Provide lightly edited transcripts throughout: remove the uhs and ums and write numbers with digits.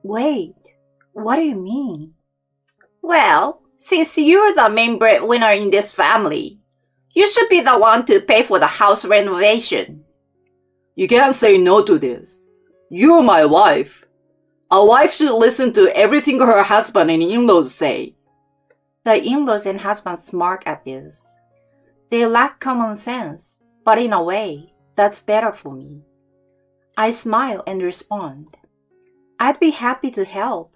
Wait, what do you mean? Well, since you're the main breadwinner in this family, you should be the one to pay for the house renovation. You can't say no to this. You're my wife. A wife should listen to everything her husband and in-laws say. The in-laws and husband smirk at this. They lack common sense, but in a way, that's better for me. I smile and respond. I'd be happy to help.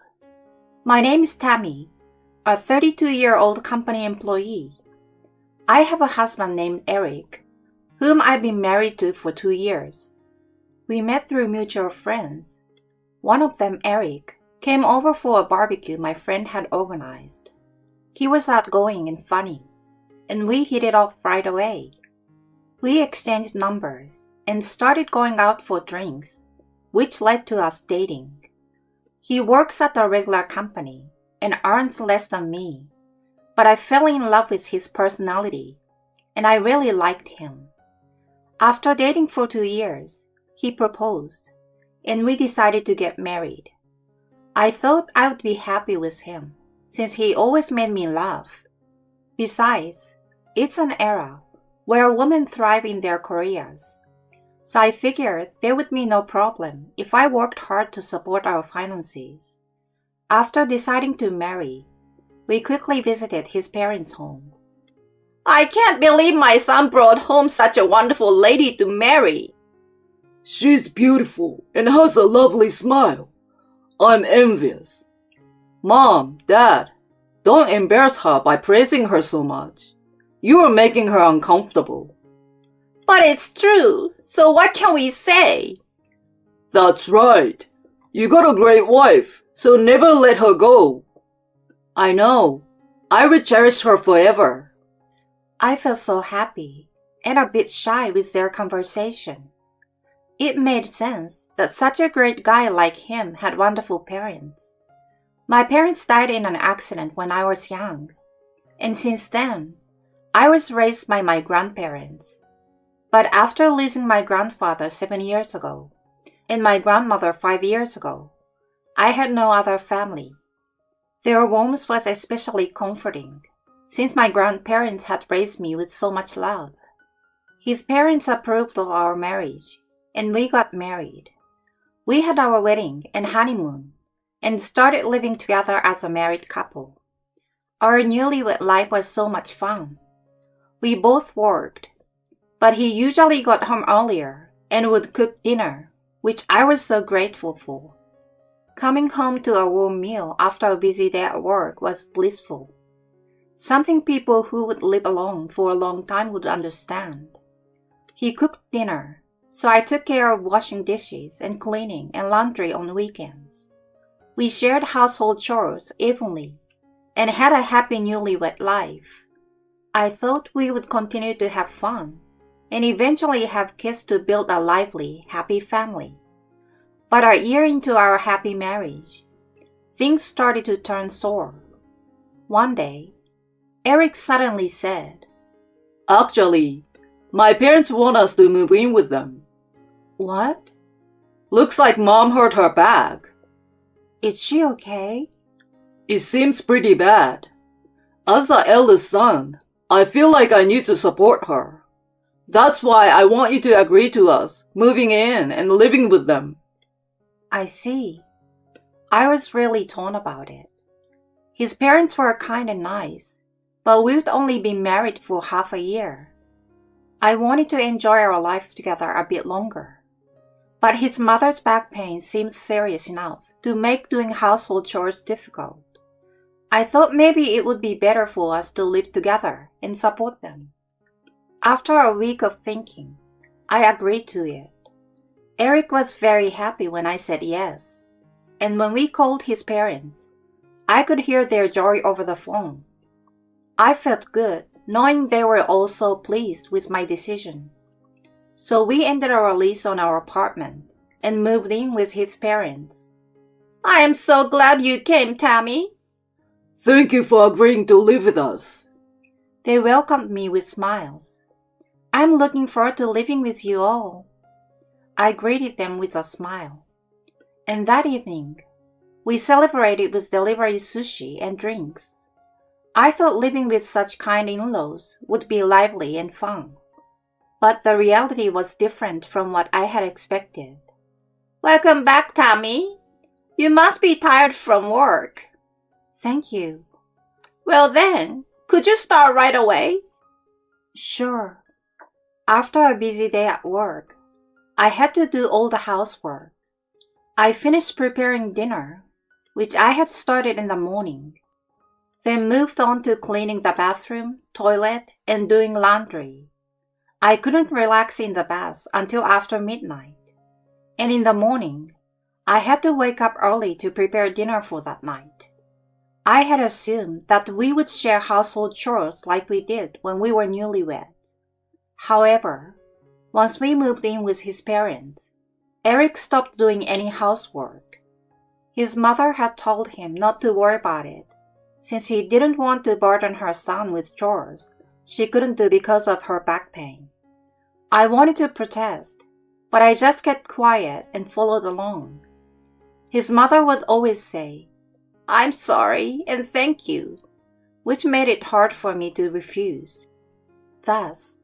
My name is Tammy, a 32-year-old company employee. I have a husband named Eric, whom I've been married to for 2 years. We met through mutual friends. One of them, Eric, came over for a barbecue my friend had organized. He was outgoing and funny, and we hit it off right away. We exchanged numbers and started going out for drinks, which led to us dating. He works at a regular company and earns less than me, but I fell in love with his personality, and I really liked him. After dating for 2 years, he proposed, and we decided to get married. I thought I would be happy with him, since he always made me laugh. Besides, it's an era where women thrive in their careers, so I figured there would be no problem if I worked hard to support our finances. After deciding to marry, we quickly visited his parents' home. I can't believe my son brought home such a wonderful lady to marry. She's beautiful and has a lovely smile. I'm envious. Mom, Dad, don't embarrass her by praising her so much. You are making her uncomfortable. But it's true, so what can we say? That's right. You got a great wife, so never let her go. I know. I will cherish her forever. I felt so happy and a bit shy with their conversation. It made sense that such a great guy like him had wonderful parents. My parents died in an accident when I was young, and since then, I was raised by my grandparents. But after losing my grandfather 7 years ago, and my grandmother 5 years ago, I had no other family. Their warmth was especially comforting, since my grandparents had raised me with so much love. His parents approved of our marriage, and we got married. We had our wedding and honeymoon, and started living together as a married couple. Our newlywed life was so much fun. We both worked, but he usually got home earlier and would cook dinner, which I was so grateful for. Coming home to a warm meal after a busy day at work was blissful. Something people who would live alone for a long time would understand. He cooked dinner, so I took care of washing dishes and cleaning and laundry on weekends. We shared household chores evenly and had a happy newlywed life. I thought we would continue to have fun and eventually have kids to build a lively, happy family. But a year into our happy marriage, things started to turn sour. One day, Eric suddenly said, Actually, my parents want us to move in with them. What? Looks like Mom hurt her back. Is she okay? It seems pretty bad. As the eldest son, I feel like I need to support her. That's why I want you to agree to us moving in and living with them. I see. I was really torn about it. His parents were kind and nice, but we'd only been married for half a year. I wanted to enjoy our life together a bit longer. But his mother's back pain seemed serious enough to make doing household chores difficult. I thought maybe it would be better for us to live together and support them. After a week of thinking, I agreed to it. Eric was very happy when I said yes, and when we called his parents, I could hear their joy over the phone. I felt good knowing they were also pleased with my decision. So we ended our lease on our apartment and moved in with his parents. I am so glad you came, Tammy. Thank you for agreeing to live with us. They welcomed me with smiles. I'm looking forward to living with you all. I greeted them with a smile. And that evening, We celebrated with delivery sushi and drinks. I thought living with such kind in-laws would be lively and fun. But the reality was different from what I had expected. Welcome back, Tammy. You must be tired from work. Thank you. Well then, could you start right away? Sure. After a busy day at work, I had to do all the housework. I finished preparing dinner, which I had started in the morning, then moved on to cleaning the bathroom, toilet, and doing laundry. I couldn't relax in the bath until after midnight, and in the morning, I had to wake up early to prepare dinner for that night. I had assumed that we would share household chores like we did when we were newlyweds. However, once we moved in with his parents, Eric stopped doing any housework. His mother had told him not to worry about it, since he didn't want to burden her son with chores she couldn't do because of her back pain. I wanted to protest, but I just kept quiet and followed along. His mother would always say, "I'm sorry and thank you," which made it hard for me to refuse. Thus,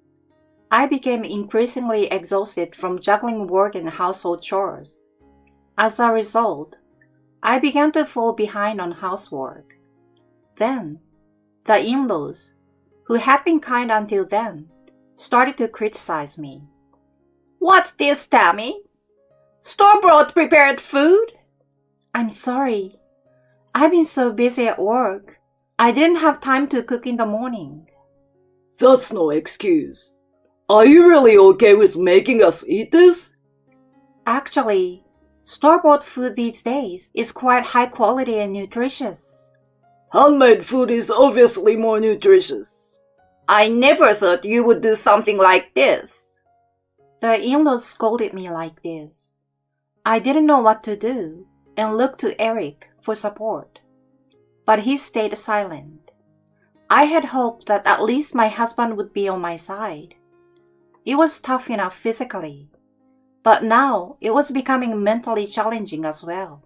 I became increasingly exhausted from juggling work and household chores. As a result, I began to fall behind on housework. Then, the in-laws, who had been kind until then, started to criticize me. What's this, Tammy? Store-bought prepared food? I'm sorry. I've been so busy at work. I didn't have time to cook in the morning. That's no excuse. Are you really okay with making us eat this? Actually, store-bought food these days is quite high quality and nutritious. Handmade food is obviously more nutritious. I never thought you would do something like this. The in-laws scolded me like this. I didn't know what to do and looked to Eric for support. But he stayed silent. I had hoped that at least my husband would be on my side. It was tough enough physically, but now it was becoming mentally challenging as well.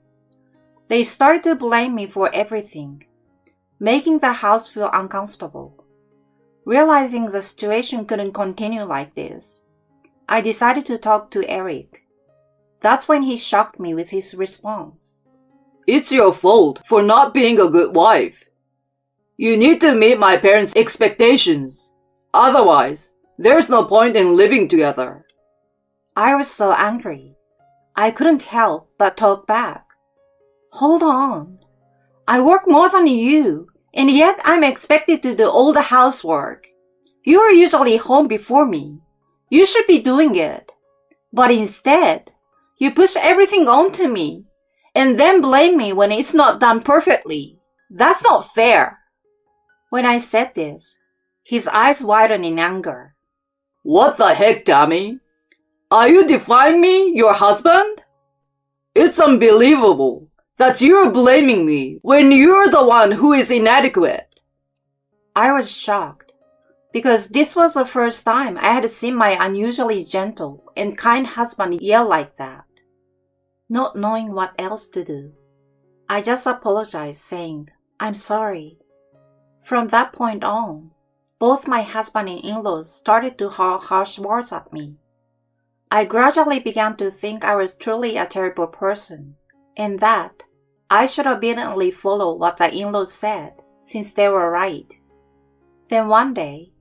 They started to blame me for everything, making the house feel uncomfortable. Realizing the situation couldn't continue like this, I decided to talk to Eric. That's when he shocked me with his response. It's your fault for not being a good wife. You need to meet my parents' expectations. Otherwise, there's no point in living together. I was so angry. I couldn't help but talk back. Hold on. I work more than you, and yet I'm expected to do all the housework. You are usually home before me. You should be doing it. But instead, you push everything onto me, and then blame me when it's not done perfectly. That's not fair. When I said this, his eyes widened in anger. What the heck, Tammy? Are you defying me, your husband? It's unbelievable that you're blaming me when you're the one who is inadequate. I was shocked, because this was the first time I had seen my unusually gentle and kind husband yell like that. Not knowing what else to do, I just apologized, saying, "I'm sorry." From that point on, both my husband and in-laws started to hurl harsh words at me. I gradually began to think I was truly a terrible person, and that I should obediently follow what the in-laws said, since they were right. Then one day,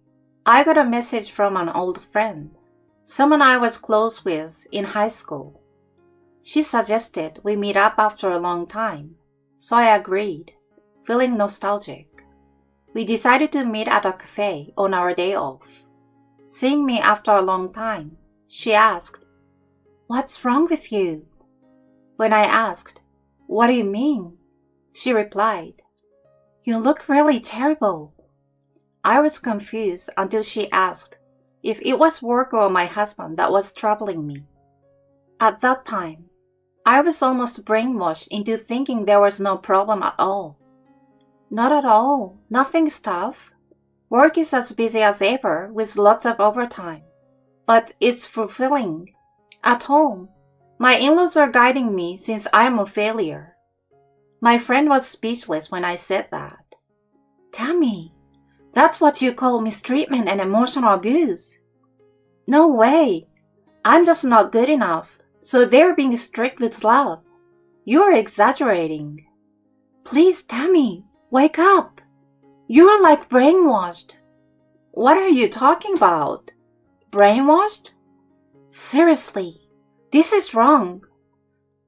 I got a message from an old friend, someone I was close with in high school. She suggested we meet up after a long time, so I agreed, feeling nostalgic. We decided to meet at a cafe on our day off. Seeing me after a long time, she asked, "What's wrong with you?" When I asked, "What do you mean?" she replied, "You look really terrible." I was confused until she asked if it was work or my husband that was troubling me. At that time, I was almost brainwashed into thinking there was no problem at all. Not at all. Nothing's tough. Work is as busy as ever with lots of overtime. But it's fulfilling. At home, my in-laws are guiding me since I am a failure. My friend was speechless when I said that. Tammy, that's what you call mistreatment and emotional abuse. No way. I'm just not good enough, so they're being strict with love. You're exaggerating. Please, Tammy, wake up. You're like brainwashed. What are you talking about? Brainwashed? Seriously, this is wrong.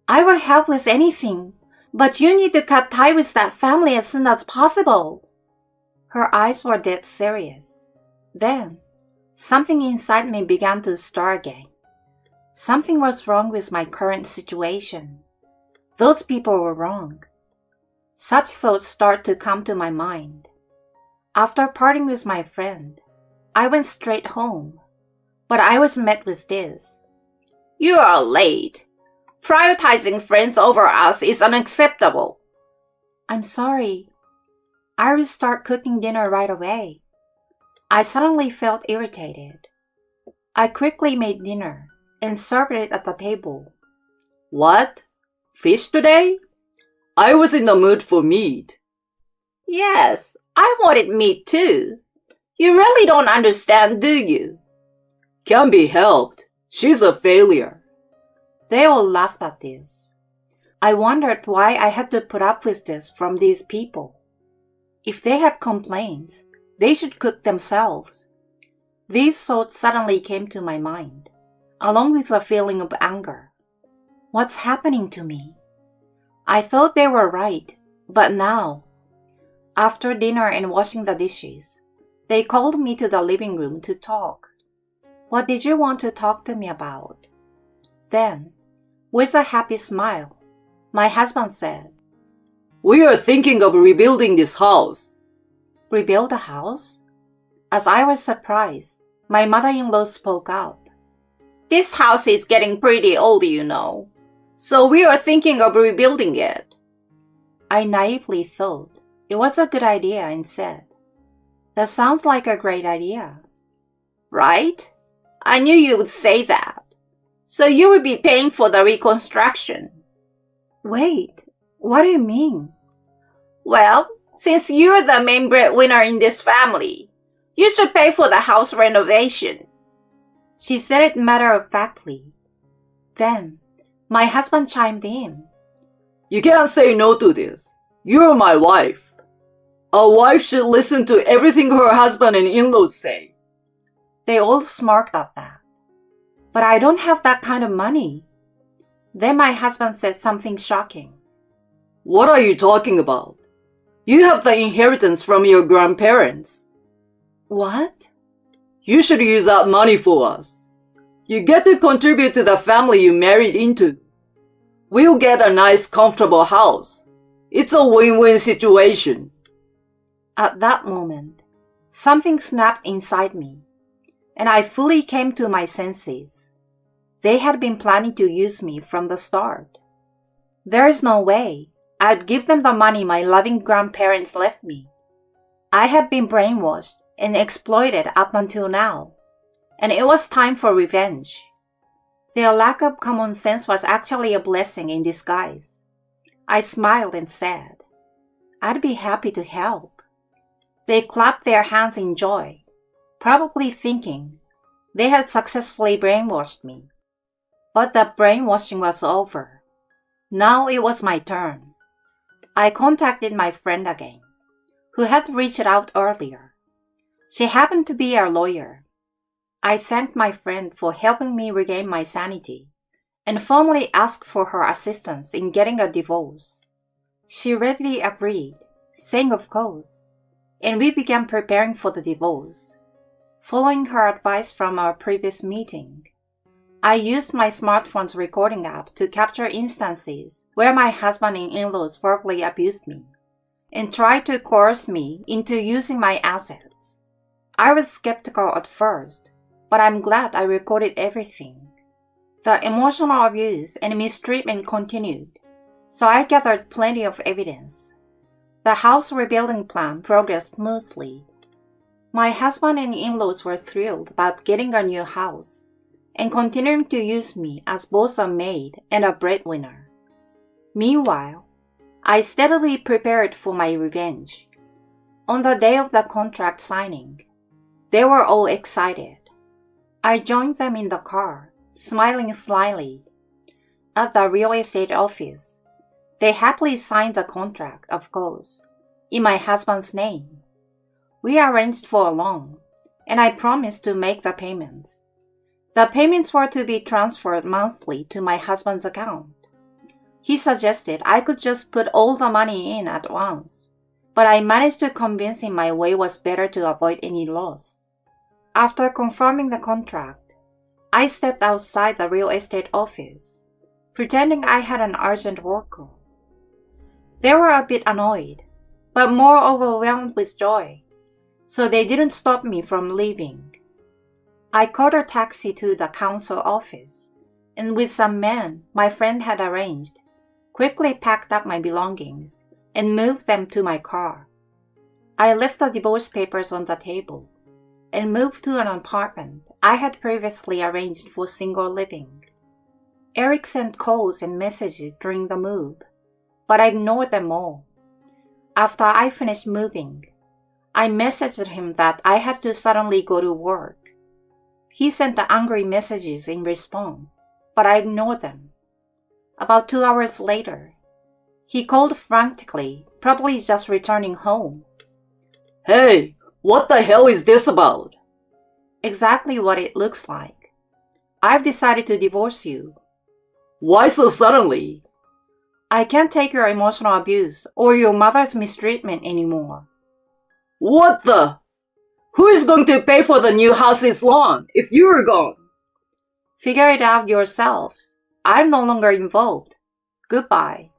I will help with anything, but you need to cut ties with that family as soon as possible. Her eyes were dead serious. Then, something inside me began to stir again. Something was wrong with my current situation. Those people were wrong. Such thoughts started to come to my mind. After parting with my friend, I went straight home, but I was met with this. You are late. Prioritizing friends over us is unacceptable. I'm sorry. I will start cooking dinner right away. I suddenly felt irritated. I quickly made dinner and served it at the table. What? Fish today? I was in the mood for meat. Yes, I wanted meat too. You really don't understand, do you? Can't be helped. She's a failure. They all laughed at this. I wondered why I had to put up with this from these people. If they have complaints, they should cook themselves. These thoughts suddenly came to my mind, along with a feeling of anger. What's happening to me? I thought they were right, but now, after dinner and washing the dishes, they called me to the living room to talk. What did you want to talk to me about? Then, with a happy smile, my husband said, We are thinking of rebuilding this house. Rebuild the house? As I was surprised, my mother-in-law spoke up. This house is getting pretty old, you know. So we are thinking of rebuilding it. I naively thought it was a good idea and said, That sounds like a great idea. Right? I knew you would say that. So you will be paying for the reconstruction. Wait, what do you mean? Well, since you're the main breadwinner in this family, you should pay for the house renovation. She said it matter-of-factly. Then, my husband chimed in. You can't say no to this. You're my wife. A wife should listen to everything her husband and in-laws say. They all smirked at that. But I don't have that kind of money. Then my husband said something shocking. What are you talking about? You have the inheritance from your grandparents. What? You should use that money for us. You get to contribute to the family you married into. We'll get a nice, comfortable house. It's a win-win situation. At that moment, something snapped inside me, and I fully came to my senses. They had been planning to use me from the start. There is no way I'd give them the money my loving grandparents left me. I had been brainwashed and exploited up until now, and it was time for revenge. Their lack of common sense was actually a blessing in disguise. I smiled and said, I'd be happy to help. They clapped their hands in joy, probably thinking they had successfully brainwashed me. But the brainwashing was over. Now it was my turn. I contacted my friend again, who had reached out earlier. She happened to be a lawyer. I thanked my friend for helping me regain my sanity and formally asked for her assistance in getting a divorce. She readily agreed, saying of course, and we began preparing for the divorce. Following her advice from our previous meeting, I used my smartphone's recording app to capture instances where my husband and in-laws verbally abused me and tried to coerce me into using my assets. I was skeptical at first, but I'm glad I recorded everything. The emotional abuse and mistreatment continued, so I gathered plenty of evidence. The house rebuilding plan progressed smoothly. My husband and in-laws were thrilled about getting a new house and continuing to use me as both a maid and a breadwinner. Meanwhile, I steadily prepared for my revenge. On the day of the contract signing, they were all excited. I joined them in the car, smiling slyly. At the real estate office, they happily signed the contract, of course, in my husband's name. We arranged for a loan, and I promised to make the payments. The payments were to be transferred monthly to my husband's account. He suggested I could just put all the money in at once, but I managed to convince him my way was better to avoid any loss. After confirming the contract, I stepped outside the real estate office, pretending I had an urgent work call. They were a bit annoyed, but more overwhelmed with joy, so they didn't stop me from leaving. I caught a taxi to the council office, and with some men my friend had arranged, quickly packed up my belongings and moved them to my car. I left the divorce papers on the table and moved to an apartment I had previously arranged for single living. Eric sent calls and messages during the move, but I ignored them all. After I finished moving, I messaged him that I had to suddenly go to work. He sent angry messages in response, but I ignored them. About 2 hours later, he called frantically, probably just returning home. Hey, what the hell is this about? Exactly what it looks like. I've decided to divorce you. Why so suddenly? I can't take your emotional abuse or your mother's mistreatment anymore. What the? Who is going to pay for the new house's lawn if you're gone? Figure it out yourselves. I'm no longer involved. Goodbye.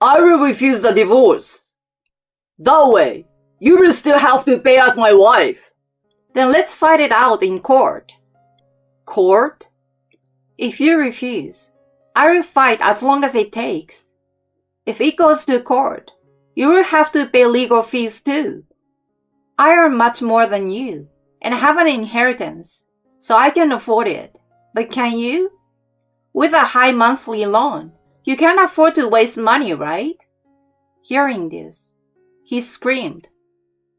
I will refuse the divorce. That way, you will still have to pay as my wife. Then let's fight it out in court. Court? If you refuse, I will fight as long as it takes. If it goes to court, you will have to pay legal fees too. I earn much more than you and have an inheritance, so I can afford it. But can you? With a high monthly loan, you can't afford to waste money, right? Hearing this, he screamed,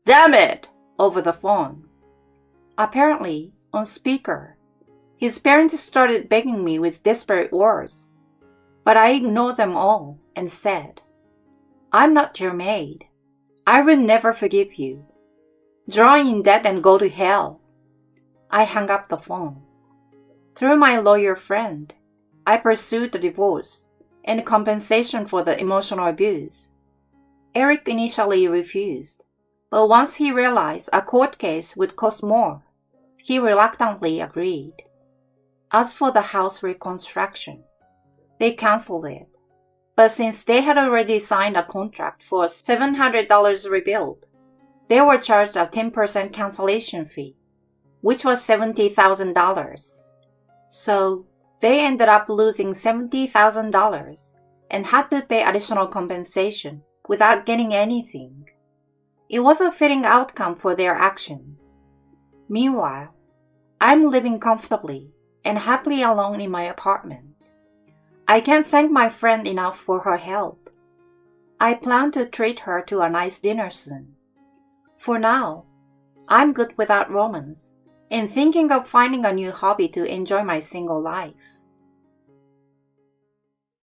"Damn it!" over the phone. Apparently, on speaker, his parents started begging me with desperate words, but I ignored them all and said, "I'm not your maid. I will never forgive you. Drown in debt and go to hell." I hung up the phone. Through my lawyer friend, I pursued the divorce and compensation for the emotional abuse. Eric initially refused, but once he realized a court case would cost more, he reluctantly agreed. As for the house reconstruction, they canceled it, but since they had already signed a contract for a $700 rebuild, they were charged a 10% cancellation fee, which was $70,000. So they ended up losing $70,000 and had to pay additional compensation without getting anything. It was a fitting outcome for their actions. Meanwhile, I'm living comfortably and happily alone in my apartment. I can't thank my friend enough for her help. I plan to treat her to a nice dinner soon. For now, I'm good without romance and thinking of finding a new hobby to enjoy my single life.